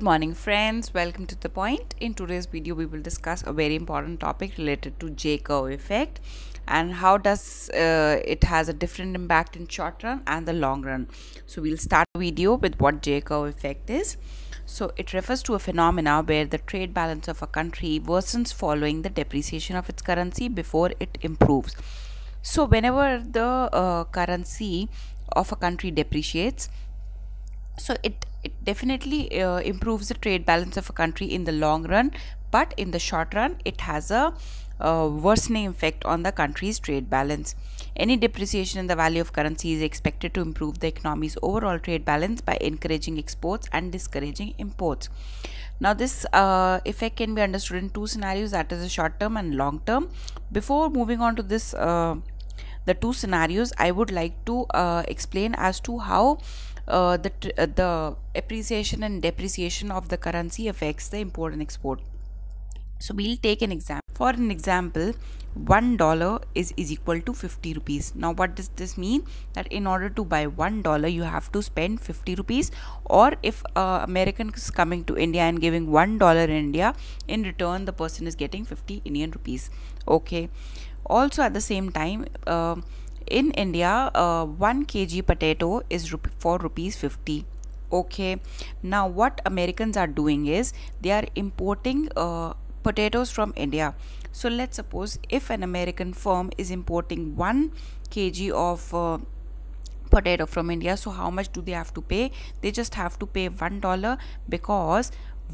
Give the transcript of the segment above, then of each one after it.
Good morning friends, welcome to The Point. In today's video we will discuss a very important topic related to J-curve effect and how does it has a different impact in short run and the long run. So we'll start the video with what J-curve effect is. So it refers to a phenomena where the trade balance of a country worsens following the depreciation of its currency before it improves. So whenever the currency of a country depreciates, so it definitely improves the trade balance of a country in the long run, but in the short run it has a worsening effect on the country's trade balance. Any depreciation in the value of currency is expected to improve the economy's overall trade balance by encouraging exports and discouraging imports. Now this effect can be understood in two scenarios, that is a short term and long term. Before moving on to this the two scenarios, I would like to explain as to how the appreciation and depreciation of the currency affects the import and export. So we'll take an example. For an example, $1 is equal to 50 rupees. Now what does this mean? That in order to buy $1 you have to spend 50 rupees, or if American is coming to India and giving $1 in India, in return the person is getting 50 Indian rupees. Okay. Also at the same time, in India, 1 kg potato is for rupees 50. Okay. Now what Americans are doing is they are importing potatoes from India. So let's suppose if an American firm is importing 1 kg of potato from India, so how much do they have to pay? They just have to pay $1 because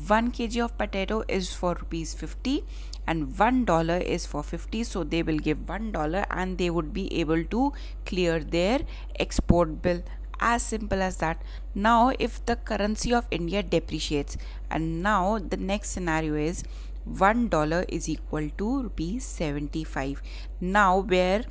1 kg of potato is for rupees 50 and $1 is for 50, so they will give $1 and they would be able to clear their export bill. As simple as that. Now if the currency of India depreciates, and now the next scenario is $1 is equal to rupees 75. Now where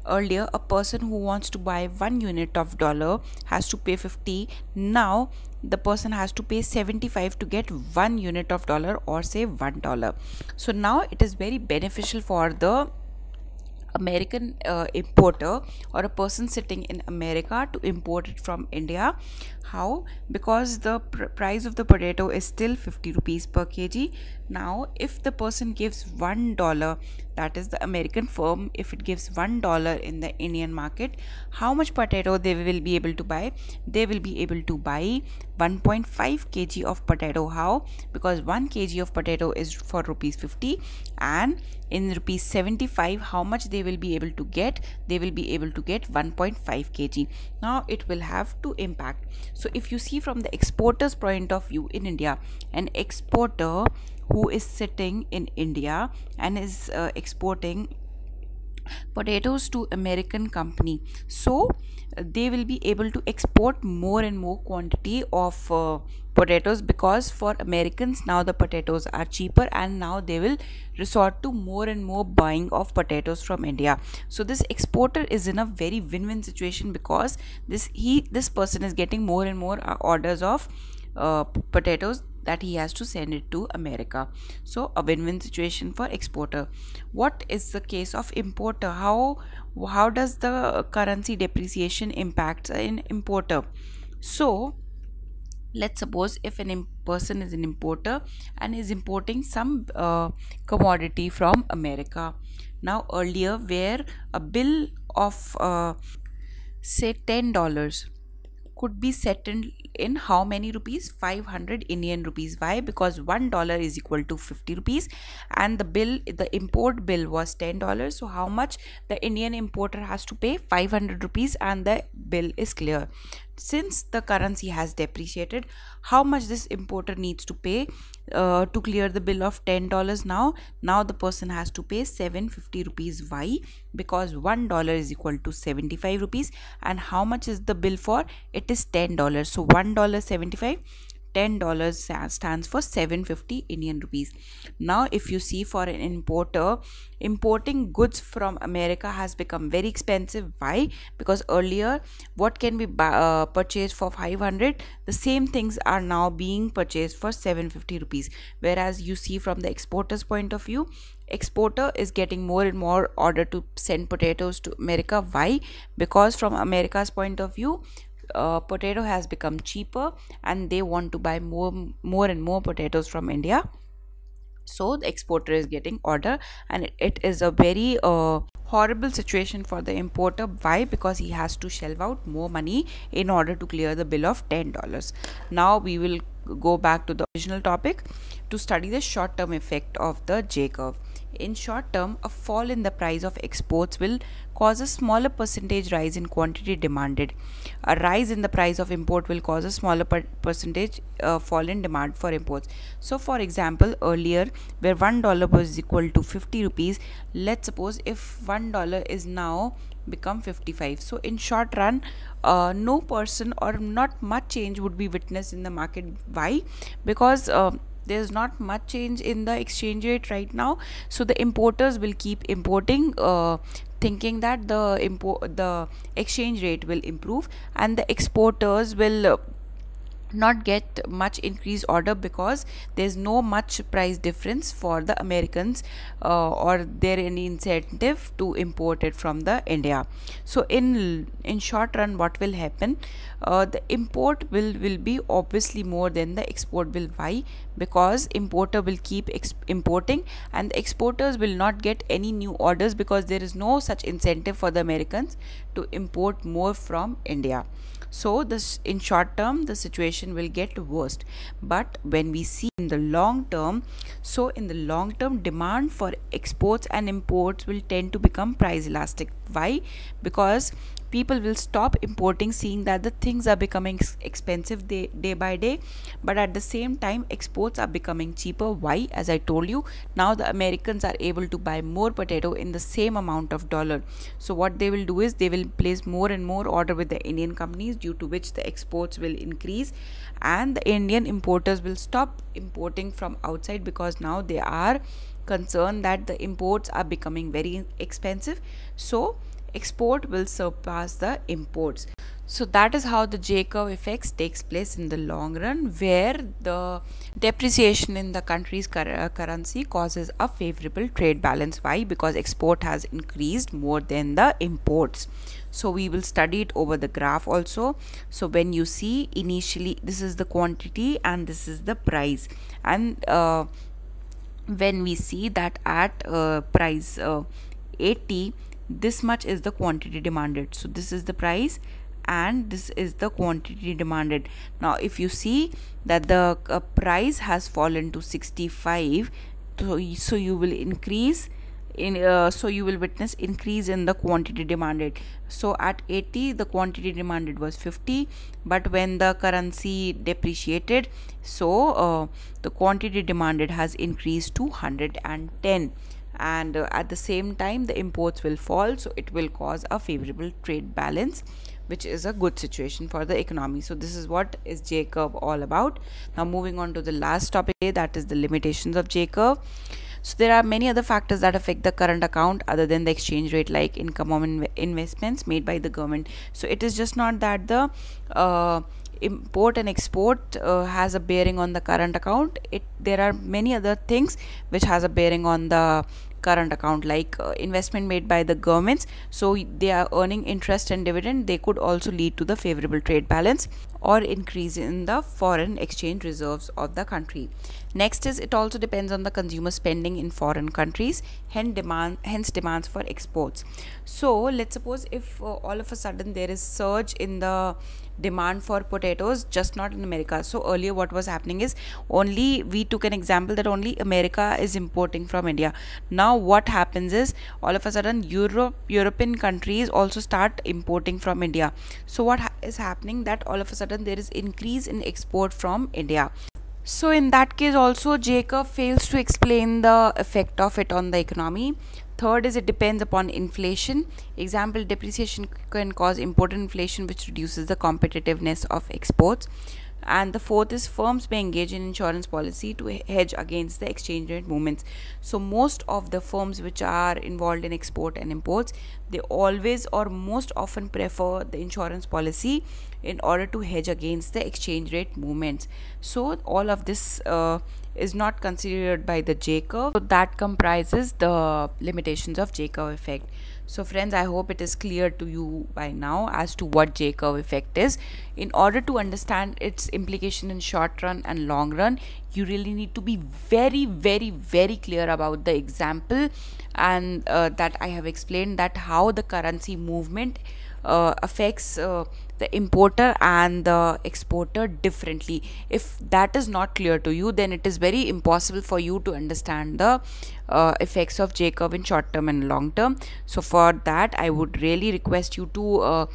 earlier a person who wants to buy 1 unit of dollar has to pay 50, now the person has to pay 75 to get 1 unit of dollar, or say $1. So now it is very beneficial for the American importer or a person sitting in America to import it from India. How? Because the price of the potato is still 50 rupees per kg. Now if the person gives $1, that is the American firm, if it gives $1 in the Indian market, how much potato they will be able to buy? They will be able to buy 1.5 kg of potato. How? Because 1 kg of potato is for rupees 50, and in rupees 75 how much they will be able to get? They will be able to get 1.5 kg. Now it will have two impact. So if you see from the exporter's point of view in India, an exporter who is sitting in India and is exporting potatoes to American company, so they will be able to export more and more quantity of potatoes, because for Americans now the potatoes are cheaper and now they will resort to more and more buying of potatoes from India. So this exporter is in a very win-win situation, because this person is getting more and more orders of potatoes that he has to send it to America. So a win-win situation for exporter. What is the case of importer? How does the currency depreciation impact an importer? So let's suppose if an person is an importer and is importing some commodity from America. Now earlier, where a bill of say $10 could be settled in how many rupees? 500 Indian rupees. Why? Because $1 is equal to 50 rupees and the import bill was $10. So how much the Indian importer has to pay? 500 rupees, and the bill is clear. Since the currency has depreciated, how much this importer needs to pay to clear the bill of $10? Now the person has to pay 750 rupees. Why? Because $1 is equal to 75 rupees, and how much is the bill for? It is $10. So $1 75, $10 stands for 750 Indian rupees. Now if you see, for an importer, importing goods from America has become very expensive. Why? Because earlier what can be purchased for 500, the same things are now being purchased for 750 rupees. Whereas you see from the exporter's point of view, exporter is getting more and more order to send potatoes to America. Why? Because from America's point of view, potato has become cheaper and they want to buy more and more potatoes from India. So the exporter is getting order, and it is a very horrible situation for the importer. Why? Because he has to shell out more money in order to clear the bill of $10. Now we will go back to the original topic to study the short term effect of the J curve. In short term, a fall in the price of exports will cause a smaller percentage rise in quantity demanded. A rise in the price of import will cause a smaller percentage fall in demand for imports. So for example, earlier where $1 was equal to 50 rupees, let's suppose if $1 is now become 55. So in short run, no person or not much change would be witnessed in the market. Why? Because there's not much change in the exchange rate right now, so the importers will keep importing, thinking that the exchange rate will improve, and the exporters will not get much increased order because there's no much price difference for the Americans, or there any incentive to import it from the India. So in short run, what will happen, the import will be obviously more than the export will. Why? Because importer will keep importing and the exporters will not get any new orders because there is no such incentive for the Americans to import more from India. So this, in short term, the situation will get worse. But when we see in the long term, so in the long term, demand for exports and imports will tend to become price elastic. Why? Because people will stop importing, seeing that the things are becoming expensive day by day, but at the same time exports are becoming cheaper. Why? As I told you, now the Americans are able to buy more potato in the same amount of dollar. So what they will do is they will place more and more order with the Indian companies, due to which the exports will increase, and the Indian importers will stop importing from outside because now they are concerned that the imports are becoming very expensive. So export will surpass the imports. So that is how the J curve effects takes place in the long run, where the depreciation in the country's currency causes a favorable trade balance. Why? Because export has increased more than the imports. So we will study it over the graph also. So when you see initially, this is the quantity and this is the price, and when we see that at price 80, this much is the quantity demanded. So this is the price and this is the quantity demanded. Now if you see that the price has fallen to 65, so you will increase in so you will witness increase in the quantity demanded. So at 80 the quantity demanded was 50, but when the currency depreciated, so the quantity demanded has increased to 110, and at the same time the imports will fall, so it will cause a favorable trade balance, which is a good situation for the economy. So this is what is J curve all about. Now moving on to the last topic, that is the limitations of J curve. So there are many other factors that affect the current account other than the exchange rate, like income on investments made by the government. So it is just not that the import and export has a bearing on the current account. There are many other things which has a bearing on the current account, like investment made by the governments, so they are earning interest and dividend. They could also lead to the favorable trade balance or increase in the foreign exchange reserves of the country. Next is, it also depends on the consumer spending in foreign countries, hence demands for exports. So let's suppose if all of a sudden there is surge in the demand for potatoes, just not in America. So earlier what was happening is, only we took an example that only America is importing from India. Now what happens is, all of a sudden European countries also start importing from India. So what is happening, that all of a sudden there is increase in export from India. So in that case also J curve fails to explain the effect of it on the economy. Third is, it depends upon inflation. Example, depreciation can cause import inflation, which reduces the competitiveness of exports. And the fourth is, firms may engage in insurance policy to hedge against the exchange rate movements. So most of the firms which are involved in export and imports, they always or most often prefer the insurance policy in order to hedge against the exchange rate movements. So all of this is not considered by the J curve. So that comprises the limitations of J curve effect. So friends, I hope it is clear to you by now as to what J-curve effect is. In order to understand its implication in short run and long run, you really need to be very clear about the example and that I have explained, that how the currency movement affects the importer and the exporter differently. If that is not clear to you, then it is very impossible for you to understand the effects of J curve in short term and long term. So for that, I would really request you to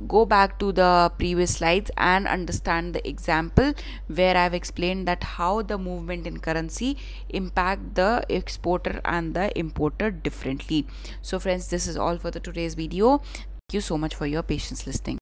go back to the previous slides and understand the example where I have explained that how the movement in currency impact the exporter and the importer differently. So friends, this is all for the today's video. Thank you so much for your patience listening.